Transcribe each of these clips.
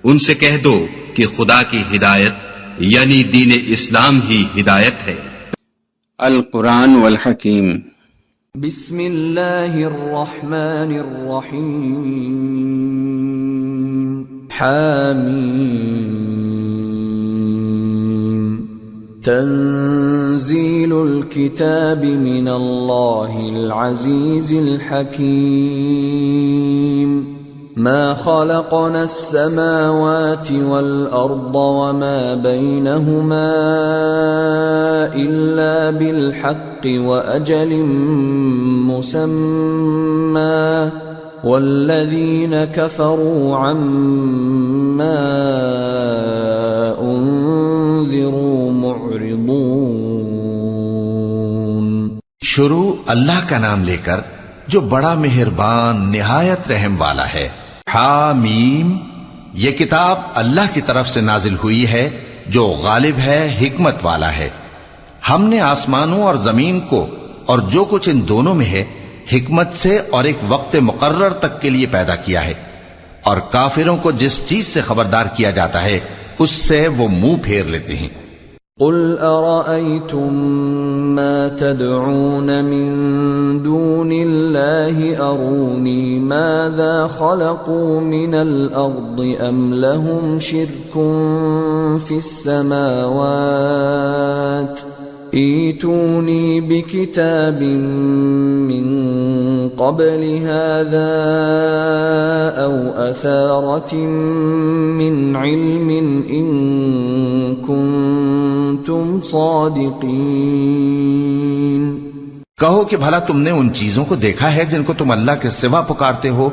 ان سے کہہ دو کہ خدا کی ہدایت یعنی دین اسلام ہی ہدایت ہے۔ القرآن والحکیم۔ بسم اللہ الرحمن الرحیم۔ حامیم۔ تنزیل الکتاب من اللہ العزیز الحکیم۔ ما خلقنا السماوات والأرض وما بينهما إلا بالحق وأجل مسمى والذين كفروا عما أنذروا معرضون۔ شروع اللہ کا نام لے کر جو بڑا مہربان نہایت رحم والا ہے۔ حامیم، یہ کتاب اللہ کی طرف سے نازل ہوئی ہے جو غالب ہے، حکمت والا ہے۔ ہم نے آسمانوں اور زمین کو اور جو کچھ ان دونوں میں ہے حکمت سے اور ایک وقت مقرر تک کے لیے پیدا کیا ہے، اور کافروں کو جس چیز سے خبردار کیا جاتا ہے اس سے وہ منہ پھیر لیتے ہیں۔ قل ارأيتم ما تدعون من دون الله أروني ماذا خلقوا من الأرض أم لهم شرك في السماوات ائتوني بكتاب من قبل هذا أو أثارة من علم إن كنتم صادقين۔ کہو کہ بھلا تم نے ان چیزوں کو دیکھا ہے جن کو تم اللہ کے سوا پکارتے ہو؟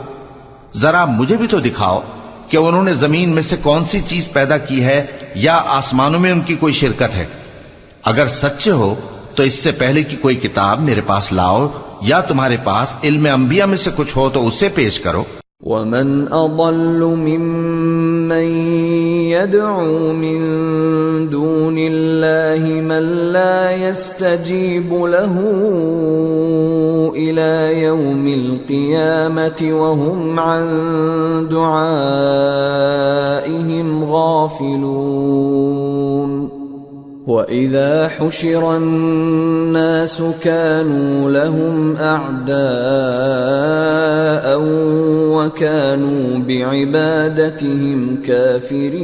ذرا مجھے بھی تو دکھاؤ کہ انہوں نے زمین میں سے کون سی چیز پیدا کی ہے یا آسمانوں میں ان کی کوئی شرکت ہے۔ اگر سچے ہو تو اس سے پہلے کی کوئی کتاب میرے پاس لاؤ، یا تمہارے پاس علم انبیاء میں سے کچھ ہو تو اسے پیش کرو۔ ومن اضل ممن يدعو من دون الله من لا يستجيب له الى يوم القيامة وهم عن دعائهم غافلون۔ وَإِذَا حُشِرَ النَّاسُ كَانُوا لَهُمْ أَعْدَاءً وَكَانُوا بِعِبَادَتِهِمْ كَافِرِينَ۔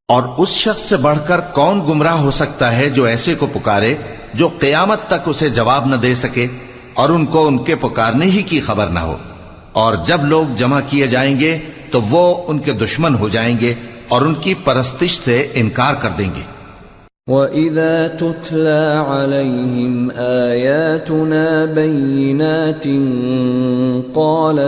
اور اس شخص سے بڑھ کر کون گمراہ ہو سکتا ہے جو ایسے کو پکارے جو قیامت تک اسے جواب نہ دے سکے اور ان کو ان کے پکارنے ہی کی خبر نہ ہو، اور جب لوگ جمع کیے جائیں گے تو وہ ان کے دشمن ہو جائیں گے اور ان کی پرستش سے انکار کر دیں گے۔ وَإِذَا تُتْلَى عَلَيْهِمْ آيَاتُنَا بَيِّنَاتٍ قَالَ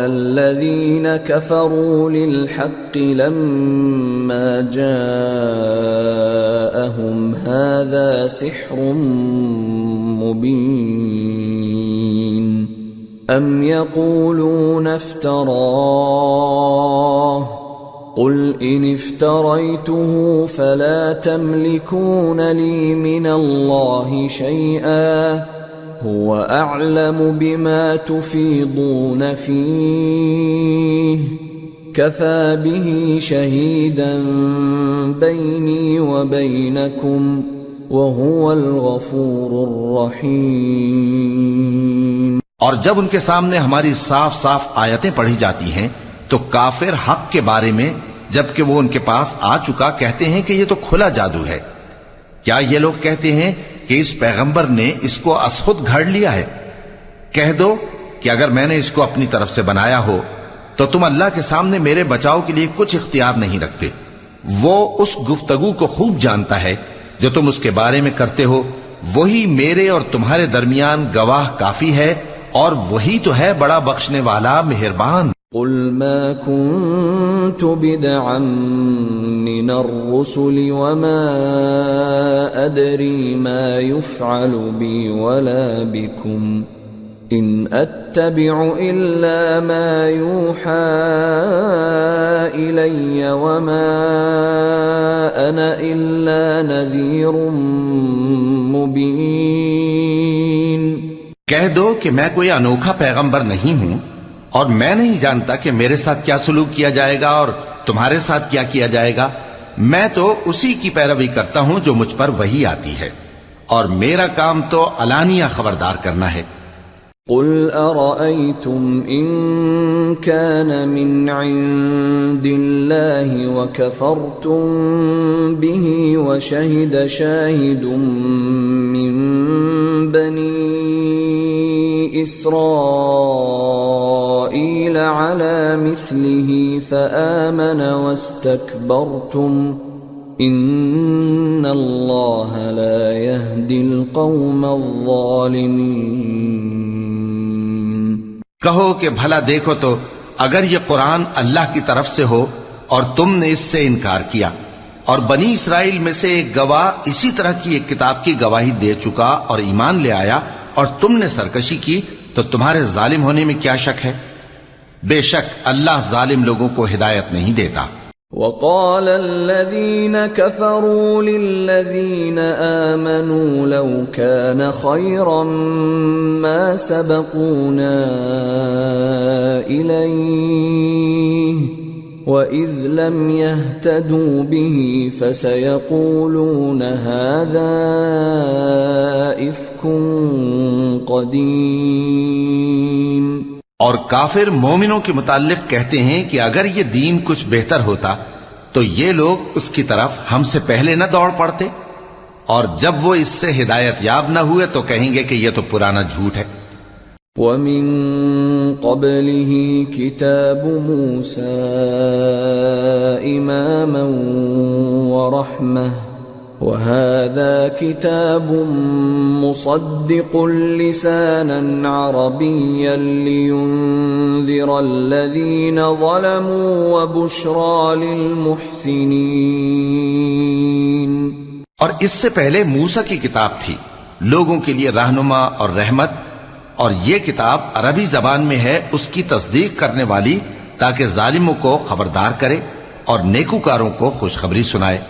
الَّذِينَ كَفَرُوا لِلْحَقِّ لَمَّا جَاءَهُمْ هَذَا سِحْرٌ مُبِينٌ أَمْ يَقُولُونَ افْتَرَاهُ قُلْ إِنِ افْتَرَيْتُهُ فَلَا تَمْلِكُونَ لِي مِنَ اللَّهِ شَيْئًا هُوَ أَعْلَمُ بِمَا تُفِيضُونَ فِيهِ كَفَى بِهِ شَهِيدًا بَيْنِي وَبَيْنَكُمْ وَهُوَ الْغَفُورُ الرَّحِيمُ۔ اور جب ان کے سامنے ہماری صاف صاف آیتیں پڑھی جاتی ہیں تو کافر حق کے بارے میں جبکہ وہ ان کے پاس آ چکا کہتے ہیں کہ یہ تو کھلا جادو ہے۔ کیا یہ لوگ کہتے ہیں کہ اس پیغمبر نے اس کو از خود گھڑ لیا ہے؟ کہہ دو کہ اگر میں نے اس کو اپنی طرف سے بنایا ہو تو تم اللہ کے سامنے میرے بچاؤ کے لیے کچھ اختیار نہیں رکھتے۔ وہ اس گفتگو کو خوب جانتا ہے جو تم اس کے بارے میں کرتے ہو، وہی میرے اور تمہارے درمیان گواہ کافی ہے، اور وہی تو ہے بڑا بخشنے والا مہربان۔ قل ما كنت بدعا من الرسل وما أدري ما يفعل بي ولا بكم إن أتبع إلا ما يوحى إلي وما أنا إلا نذير مبين۔ کہہ دو کہ میں کوئی انوکھا پیغمبر نہیں ہوں، اور میں نہیں جانتا کہ میرے ساتھ کیا سلوک کیا جائے گا اور تمہارے ساتھ کیا کیا جائے گا. میں تو اسی کی پیروی کرتا ہوں جو مجھ پر وحی آتی ہے، اور میرا کام تو علانیہ خبردار کرنا ہے. قل أرأيتم إن كان من عند الله وكفرتم به وشهد شاهد من بني إسرائيل على مثله فآمن واستكبرتم إن الله لا يهدي القوم الظالمين. کہو کہ بھلا دیکھو تو اگر یہ قرآن اللہ کی طرف سے ہو اور تم نے اس سے انکار کیا، اور بنی اسرائیل میں سے ایک گواہ اسی طرح کی ایک کتاب کی گواہی دے چکا اور ایمان لے آیا، اور تم نے سرکشی کی، تو تمہارے ظالم ہونے میں کیا شک ہے؟ بے شک اللہ ظالم لوگوں کو ہدایت نہیں دیتا. وقال الذين كفروا للذين آمنوا لو كان خيرا ما سبقونا إليه وإذ لم يهتدوا به فسيقولون هذا إفك قديم. اور کافر مومنوں کے متعلق کہتے ہیں کہ اگر یہ دین کچھ بہتر ہوتا تو یہ لوگ اس کی طرف ہم سے پہلے نہ دوڑ پڑتے، اور جب وہ اس سے ہدایت یاب نہ ہوئے تو کہیں گے کہ یہ تو پرانا جھوٹ ہے. وَمِن قَبْلِهِ كِتَابُ مُوسَىٰ إِمَامًا وَرَحْمَةً وَهَذَا كِتَابٌ مُصَدِّقٌ لِسَانًا عَرَبِيًّا لِيُنذِرَ الَّذِينَ ظَلَمُوا وَبُشْرَىٰ لِلْمُحْسِنِينَ. اور اس سے پہلے موسیٰ کی کتاب تھی، لوگوں کے لیے رہنما اور رحمت، اور یہ کتاب عربی زبان میں ہے اس کی تصدیق کرنے والی، تاکہ ظالموں کو خبردار کرے اور نیکوکاروں کو خوشخبری سنائے.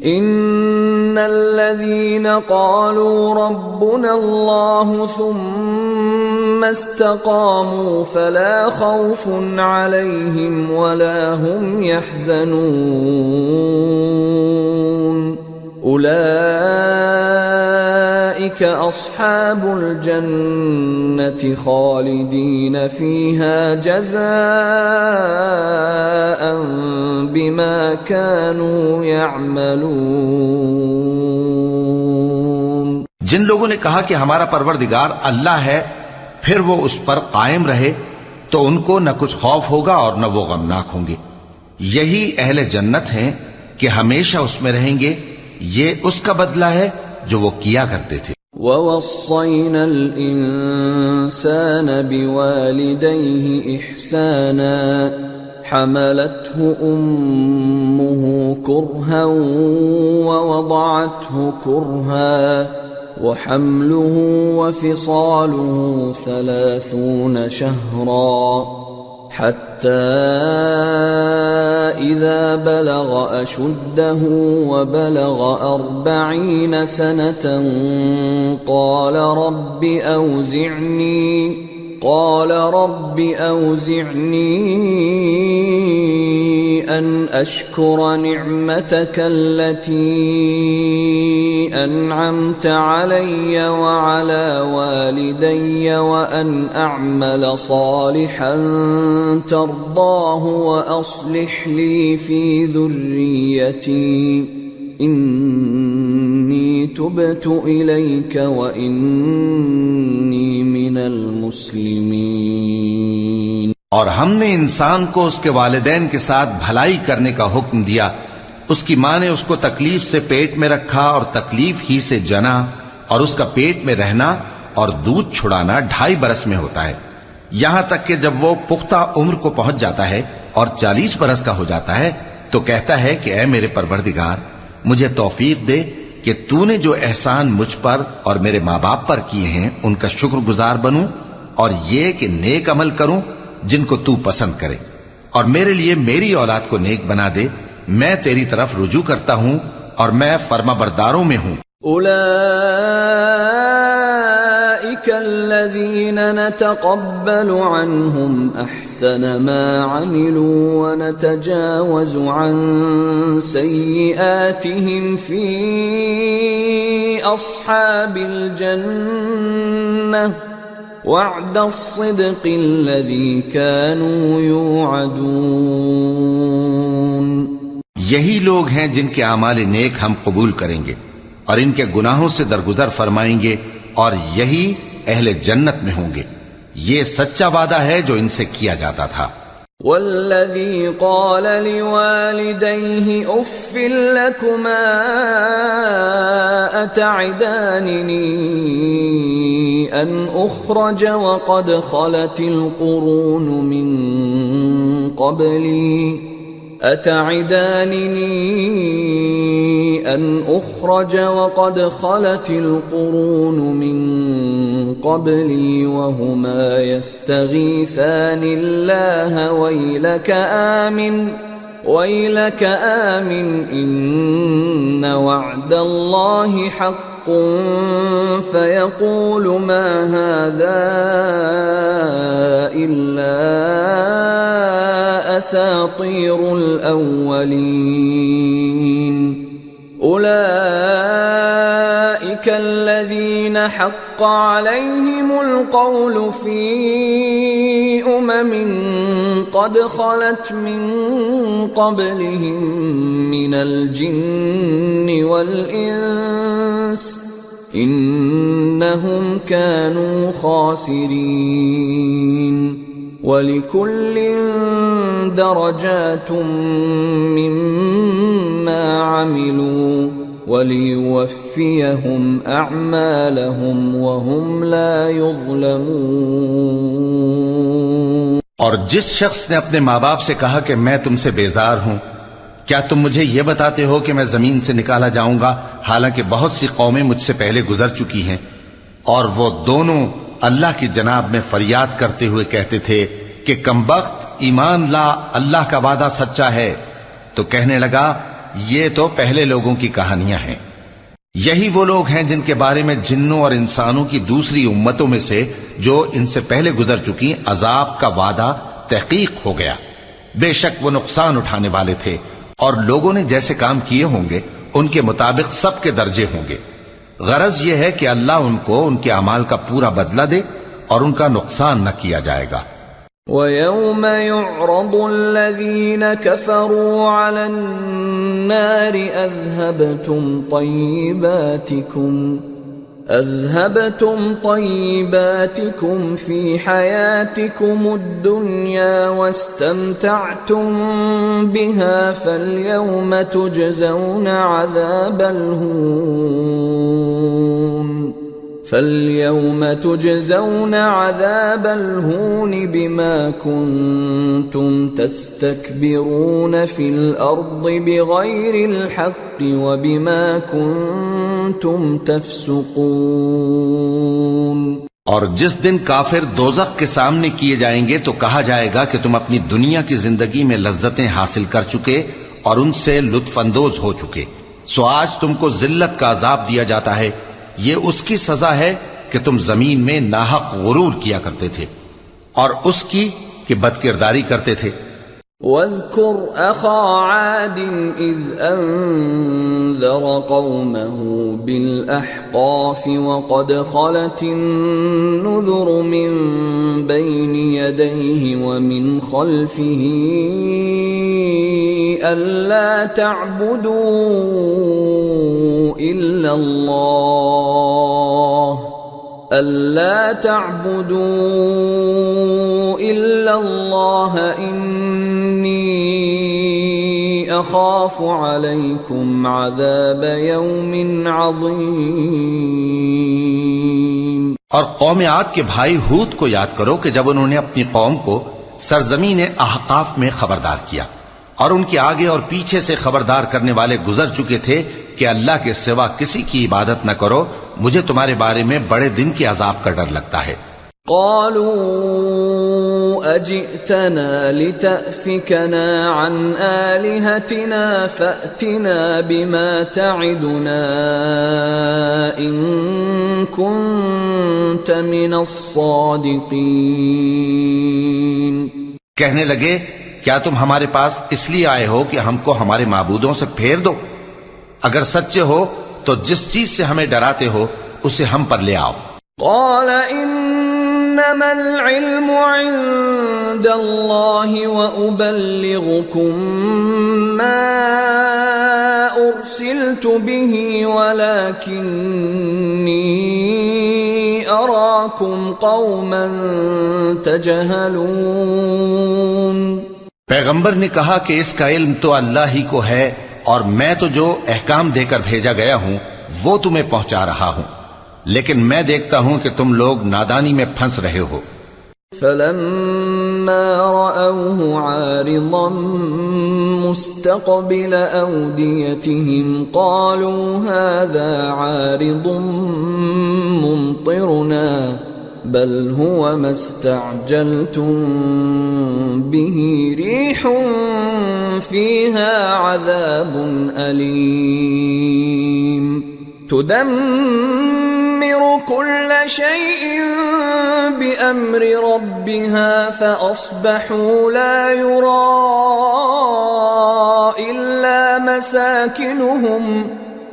ان الذين قالوا ربنا الله ثم استقاموا فلا خوف عليهم ولا هم يحزنون اولئك اصحاب الجنة خالدين فيها جزاء بما كانوا يعملون. جن لوگوں نے کہا کہ ہمارا پروردگار اللہ ہے، پھر وہ اس پر قائم رہے تو ان کو نہ کچھ خوف ہوگا اور نہ وہ غمناک ہوں گے. یہی اہل جنت ہیں کہ ہمیشہ اس میں رہیں گے، یہ اس کا بدلہ ہے جو وہ کیا کرتے تھے. وَوَصَّيْنَا الْإِنسَانَ بِوَالِدَيْهِ إِحْسَانًا حَمَلَتْهُ أُمُّهُ كُرْهًا وَوَضَعَتْهُ كُرْهًا وَحَمْلُهُ وَفِصَالُهُ 30 شهرا حتى إذا بلغ أشده وبلغ 40 سنة قال رب أوزعني أن أشكر نعمتك التي أنعمت علي وعلى والدي وأن أعمل صالحا ترضاه وأصلح لي في ذريتي إني تبت إليك وإني من المسلمين. اور ہم نے انسان کو اس کے والدین کے ساتھ بھلائی کرنے کا حکم دیا. اس کی ماں نے اس کو تکلیف سے پیٹ میں رکھا اور تکلیف ہی سے جنا، اور اس کا پیٹ میں رہنا اور دودھ چھڑانا 2.5 برس میں ہوتا ہے، یہاں تک کہ جب وہ پختہ عمر کو پہنچ جاتا ہے اور 40 برس کا ہو جاتا ہے تو کہتا ہے کہ اے میرے پروردگار، مجھے توفیق دے کہ تو نے جو احسان مجھ پر اور میرے ماں باپ پر کیے ہیں ان کا شکر گزار بنوں، اور یہ کہ نیک عمل کروں جن کو تو پسند کرے، اور میرے لیے میری اولاد کو نیک بنا دے. میں تیری طرف رجوع کرتا ہوں اور میں فرما برداروں میں ہوں. الذين نتقبل عنهم أحسن ما عملوا ونتجاوز عن سيئاتهم في أصحاب الجنة وعد الصدق الذي كانوا يوعدون۔ یہی لوگ ہیں جن کے اعمال نیک ہم قبول کریں گے اور ان کے گناہوں سے درگزر فرمائیں گے، اور یہی اہل جنت میں ہوں گے۔ یہ سچا وعدہ ہے جو ان سے کیا جاتا تھا۔ والذي قال لوالديه اف لكما اتعدانني ان اخرج وقد خلت القرون من قبلي أتعدانني أن أخرج وقد خلت القرون من قبلي وهما يستغيثان الله ويلك آمن إن وعد الله حق فيقول ما هذا إلا أساطير الأولين أولئك الذين حق عليهم القول في قد خلت من قبلهم من الجن والإنس إنهم كانوا خاسرين وَلِكُلٍّ دَرَجَاتٌ مِّمَّا عَمِلُوا وَلِيُوَفِّيَهُمْ أَعْمَالَهُمْ وَهُمْ لَا يُظْلَمُونَ۔ اور جس شخص نے اپنے ماں باپ سے کہا کہ میں تم سے بیزار ہوں، کیا تم مجھے یہ بتاتے ہو کہ میں زمین سے نکالا جاؤں گا، حالانکہ بہت سی قومیں مجھ سے پہلے گزر چکی ہیں؟ اور وہ دونوں اللہ کی جناب میں فریاد کرتے ہوئے کہتے تھے کہ کمبخت، ایمان لا، اللہ کا وعدہ سچا ہے۔ تو کہنے لگا یہ تو پہلے لوگوں کی کہانیاں ہیں۔ یہی وہ لوگ ہیں جن کے بارے میں جنوں اور انسانوں کی دوسری امتوں میں سے جو ان سے پہلے گزر چکی عذاب کا وعدہ تحقیق ہو گیا۔ بے شک وہ نقصان اٹھانے والے تھے، اور لوگوں نے جیسے کام کیے ہوں گے ان کے مطابق سب کے درجے ہوں گے۔ غرض یہ ہے کہ اللہ ان کو ان کے اعمال کا پورا بدلہ دے اور ان کا نقصان نہ کیا جائے گا۔ وَيَوْمَ يُعْرَضُ الَّذِينَ كَفَرُوا عَلَى النَّارِ أَذْهَبْتُمْ طَيِّبَاتِكُمْ فِي حَيَاتِكُمُ الدُّنْيَا وَاسْتَمْتَعْتُمْ بِهَا فَالْيَوْمَ تُجْزَوْنَ عَذَابَ الْهُونِ بِمَا كُنْتُمْ تَسْتَكْبِرُونَ فِي الْأَرْضِ بِغَيْرِ الْحَقِّ وَبِمَا كُنْتُمْ تَفْسُقُونَ۔ اور جس دن کافر دوزخ کے سامنے کیے جائیں گے تو کہا جائے گا کہ تم اپنی دنیا کی زندگی میں لذتیں حاصل کر چکے اور ان سے لطف اندوز ہو چکے، سو آج تم کو ذلت کا عذاب دیا جاتا ہے۔ یہ اس کی سزا ہے کہ تم زمین میں ناحق غرور کیا کرتے تھے اور اس کی کہ بدکرداری کرتے تھے۔ وَاذْكُرْ أَخَا عَادٍ إِذْ أَنذَرَ قَوْمَهُ بِالْأَحْقَافِ وَقَدْ خَلَتِ النُّذُرُ مِنْ بَيْنِ يَدَيْهِ وَمِنْ خَلْفِهِ أَلَّا تَعْبُدُوا إِلَّا اللَّهَ إِنِّي أَخَافُ عَلَيْكُمْ عَذَابَ يَوْمٍ عَظِيمٍ۔ اور قوم عاد کے بھائی ہود کو یاد کرو کہ جب انہوں نے اپنی قوم کو سرزمین احقاف میں خبردار کیا اور ان کے آگے اور پیچھے سے خبردار کرنے والے گزر چکے تھے کہ اللہ کے سوا کسی کی عبادت نہ کرو، مجھے تمہارے بارے میں بڑے دن کے عذاب کا ڈر لگتا ہے۔ قالوا أجئتنا لتأفكنا عن آلهتنا فأتنا بما تعدنا إن كنت من الصادقين۔ کہنے لگے کیا تم ہمارے پاس اس لیے آئے ہو کہ ہم کو ہمارے معبودوں سے پھیر دو؟ اگر سچے ہو تو جس چیز سے ہمیں ڈراتے ہو اسے ہم پر لے آؤ۔ قال انما العلم عند الله وابلغكم ما ارسلت به ولكني اراكم قوما تجهلون۔ پیغمبر نے کہا کہ اس کا علم تو اللہ ہی کو ہے اور میں تو جو احکام دے کر بھیجا گیا ہوں وہ تمہیں پہنچا رہا ہوں، لیکن میں دیکھتا ہوں کہ تم لوگ نادانی میں پھنس رہے ہو۔ فلما رأوه عارضا مستقبل أوديتهم قالوا هذا عارض ممطرنا بل هو ما استعجلتم به ريح فيها عذاب أليم تدمر كل شيء بأمر ربها فأصبحوا لا يرى إلا مساكنهم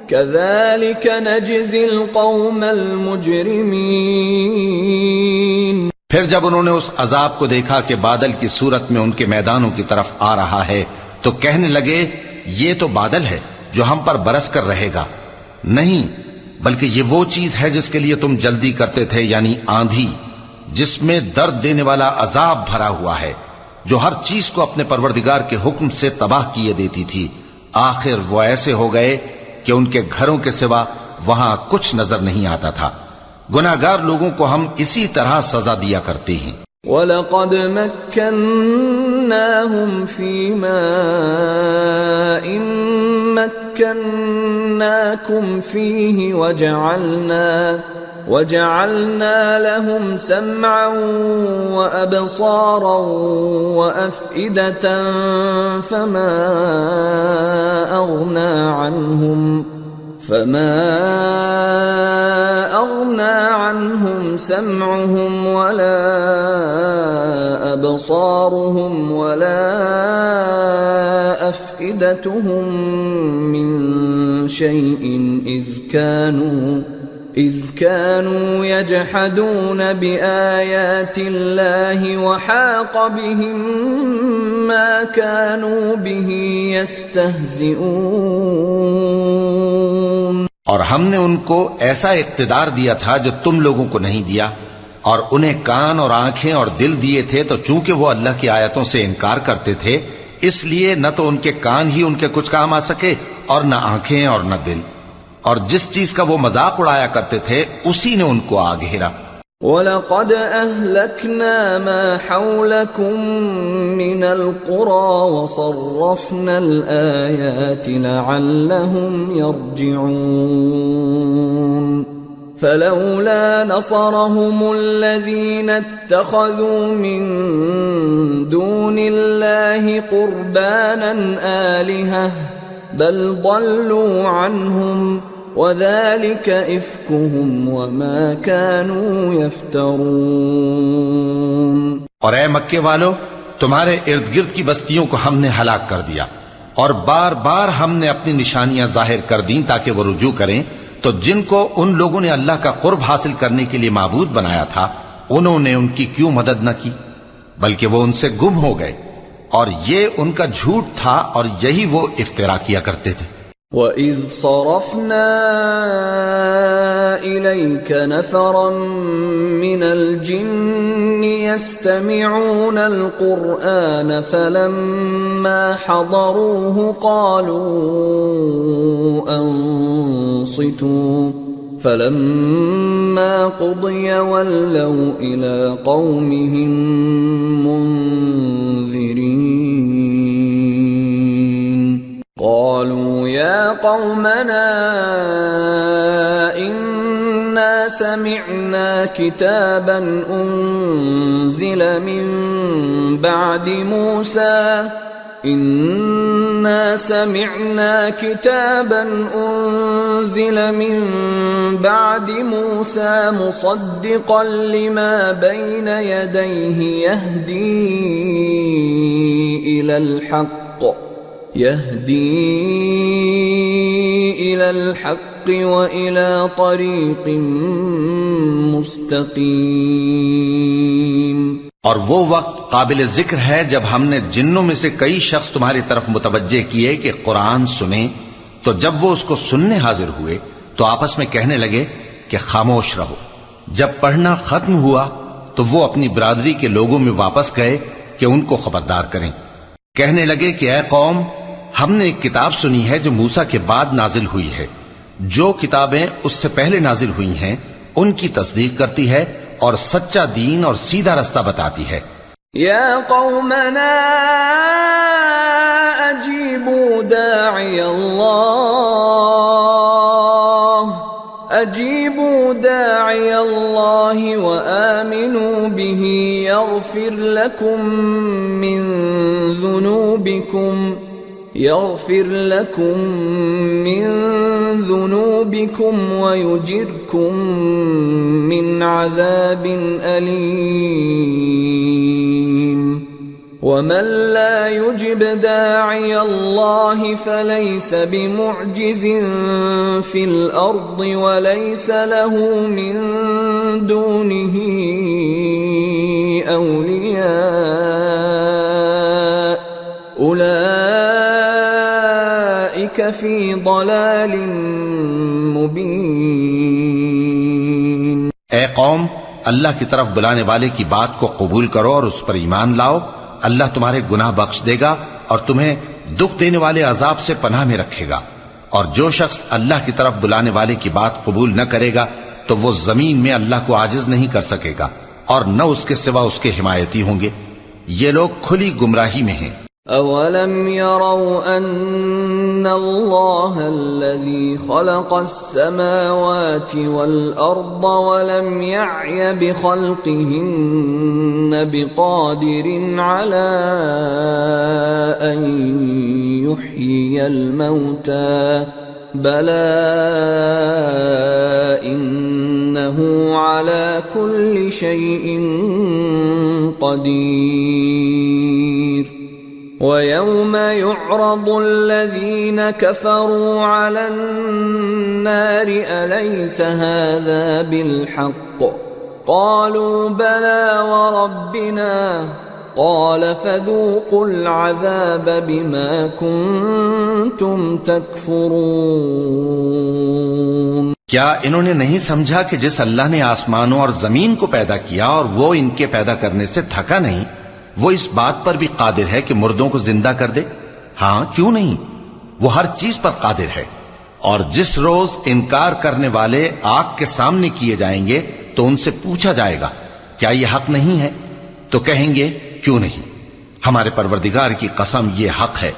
كذلك نجزي القوم المجرمين۔ پھر جب انہوں نے اس عذاب کو دیکھا کہ بادل کی صورت میں ان کے میدانوں کی طرف آ رہا ہے تو کہنے لگے یہ تو بادل ہے جو ہم پر برس کر رہے گا، نہیں بلکہ یہ وہ چیز ہے جس کے لیے تم جلدی کرتے تھے، یعنی آندھی جس میں درد دینے والا عذاب بھرا ہوا ہے، جو ہر چیز کو اپنے پروردگار کے حکم سے تباہ کیے دیتی تھی۔ آخر وہ ایسے ہو گئے کہ ان کے گھروں کے سوا وہاں کچھ نظر نہیں آتا تھا۔ گناہگار لوگوں کو ہم اسی طرح سزا دیا کرتے ہیں۔ وَلَقَدْ مَكَّنَّاهُمْ فِي مَاءٍ مَكَّنَّاكُمْ فِيهِ وَجَعَلْنَا لَهُمْ سَمْعًا وَأَبْصَارًا وَأَفْئِدَةً فَمَا أَغْنَى عَنْهُمْ سَمْعُهُمْ وَلَا أَبْصَارُهُمْ وَلَا أَفْئِدَتُهُمْ مِنْ شَيْءٍ إِذْ كَانُوا يَجْحَدُونَ بِآيَاتِ اللَّهِ وَحَاقَ بِهِمْ مَا كَانُوا بِهِ يَسْتَهْزِئُونَ۔ اور ہم نے ان کو ایسا اقتدار دیا تھا جو تم لوگوں کو نہیں دیا، اور انہیں کان اور آنکھیں اور دل دیے تھے، تو چونکہ وہ اللہ کی آیتوں سے انکار کرتے تھے اس لیے نہ تو ان کے کان ہی ان کے کچھ کام آ سکے اور نہ آنکھیں اور نہ دل، اور جس چیز کا وہ مذاق اڑایا کرتے تھے اسی نے ان کو آ گھیرا۔ وَلَقَدْ أَهْلَكْنَا مَا حَوْلَكُمْ مِنَ الْقُرَى وَصَرَّفْنَا الْآيَاتِ لَعَلَّهُمْ يَرْجِعُونَ فَلَوْلَا نَصَرَهُمُ الَّذِينَ اتَّخَذُوا مِن دُونِ اللَّهِ قُرْبَانًا آلِهَةً بَلْ ضَلُّوا عَنْهُمْ وَذَلِكَ إِفْكُهُمْ وَمَا كَانُوا يَفْتَرُونَ۔ اور اے مکے والو، تمہارے ارد گرد کی بستیوں کو ہم نے ہلاک کر دیا، اور بار بار ہم نے اپنی نشانیاں ظاہر کر دیں تاکہ وہ رجوع کریں، تو جن کو ان لوگوں نے اللہ کا قرب حاصل کرنے کے لیے معبود بنایا تھا انہوں نے ان کی کیوں مدد نہ کی، بلکہ وہ ان سے گم ہو گئے، اور یہ ان کا جھوٹ تھا اور یہی وہ افترا کیا کرتے تھے۔ وَإِذْ صَرَفْنَا إِلَيْكَ نَفَرًا مِّنَ الْجِنِّ يَسْتَمِعُونَ الْقُرْآنَ فَلَمَّا حَضَرُوهُ قَالُوا أَنصِتُوا فَلَمَّا قُضِيَ وَلَّوْا إِلَىٰ قَوْمِهِم مُّنذِرِينَ قالوا يا قومنا إنا سمعنا كتابا أنزل من بعد موسى إنا سمعنا كتابا أنزل من بعد موسى مصدقا لما بين يديه يهدي إلى الحق وإلى طريق مستقيم. اور وہ وقت قابل ذکر ہے جب ہم نے جنوں میں سے کئی شخص تمہاری طرف متوجہ کیے کہ قرآن سنیں، تو جب وہ اس کو سننے حاضر ہوئے تو آپس میں کہنے لگے کہ خاموش رہو. جب پڑھنا ختم ہوا تو وہ اپنی برادری کے لوگوں میں واپس گئے کہ ان کو خبردار کریں. کہنے لگے کہ اے قوم، ہم نے ایک کتاب سنی ہے جو موسیٰ کے بعد نازل ہوئی ہے. جو کتابیں اس سے پہلے نازل ہوئی ہیں ان کی تصدیق کرتی ہے اور سچا دین اور سیدھا رستہ بتاتی ہے. یا قومنا اجیبوا داعی اللہ وآمنوا به يغفر لكم من ذنوبكم ويجركم من عذاب أليم. ومن لا يجب داعي الله فليس بمعجز في الأرض وليس له من دونه أولياء أولئك في ضلال مبين. اے قوم، اللہ کی طرف بلانے والے کی بات کو قبول کرو اور اس پر ایمان لاؤ. اللہ تمہارے گناہ بخش دے گا اور تمہیں دکھ دینے والے عذاب سے پناہ میں رکھے گا. اور جو شخص اللہ کی طرف بلانے والے کی بات قبول نہ کرے گا تو وہ زمین میں اللہ کو عاجز نہیں کر سکے گا اور نہ اس کے سوا اس کے حمایتی ہوں گے. یہ لوگ کھلی گمراہی میں ہیں. اولم يروا ان اللہ الذي خلق السماوات والارض ولم يعي بخلقهن بقادر على ان يحيي الموتى بلى انه على كل شيء قدير. وَيَوْمَ يُعْرَضُ الَّذِينَ كَفَرُوا عَلَى النَّارِ أَلَيْسَ هَذَا بِالْحَقِّ قَالُوا بَلَى وَرَبِّنَا قَالَ فَذُوقُوا الْعَذَابَ بِمَا كُنتُمْ تَكْفُرُونَ. کیا انہوں نے نہیں سمجھا کہ جس اللہ نے آسمانوں اور زمین کو پیدا کیا اور وہ ان کے پیدا کرنے سے تھکا نہیں، وہ اس بات پر بھی قادر ہے کہ مردوں کو زندہ کر دے؟ ہاں، کیوں نہیں، وہ ہر چیز پر قادر ہے. اور جس روز انکار کرنے والے آگ کے سامنے کیے جائیں گے تو ان سے پوچھا جائے گا کیا یہ حق نہیں ہے؟ تو کہیں گے کیوں نہیں، ہمارے پروردگار کی قسم یہ حق ہے.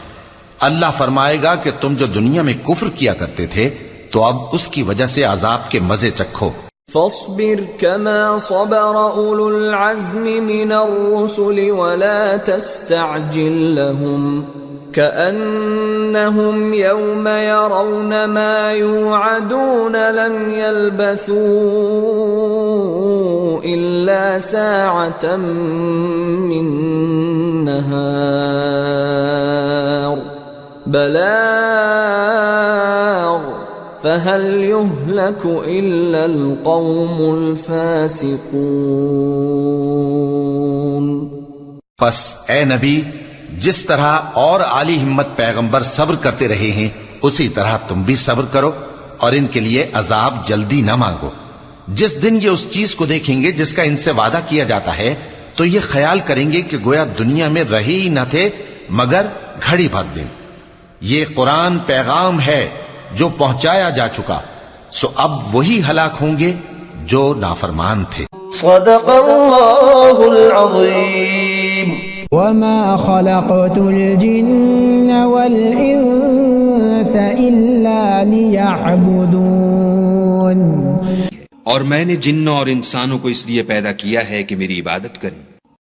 اللہ فرمائے گا کہ تم جو دنیا میں کفر کیا کرتے تھے تو اب اس کی وجہ سے عذاب کے مزے چکھو. فاصبر كما صبر أولو العزم من الرسل ولا تستعجل لهم كأنهم يوم يرون ما يوعدون لم يلبثوا إلا ساعة من نهار بلاغ فَهَلْ يُهْلَكُ إِلَّا الْقَوْمُ الْفَاسِقُونَ. پس اے نبی، جس طرح اور عالی ہمت پیغمبر صبر کرتے رہے ہیں اسی طرح تم بھی صبر کرو اور ان کے لیے عذاب جلدی نہ مانگو. جس دن یہ اس چیز کو دیکھیں گے جس کا ان سے وعدہ کیا جاتا ہے تو یہ خیال کریں گے کہ گویا دنیا میں رہے ہی نہ تھے مگر گھڑی بھر دن. یہ قرآن پیغام ہے جو پہنچایا جا چکا، سو اب وہی ہلاک ہوں گے جو نافرمان تھے. صدق اللہ العظیم. وما خلقت الجن والانس الا ليعبدون. اور میں نے جنوں اور انسانوں کو اس لیے پیدا کیا ہے کہ میری عبادت کریں.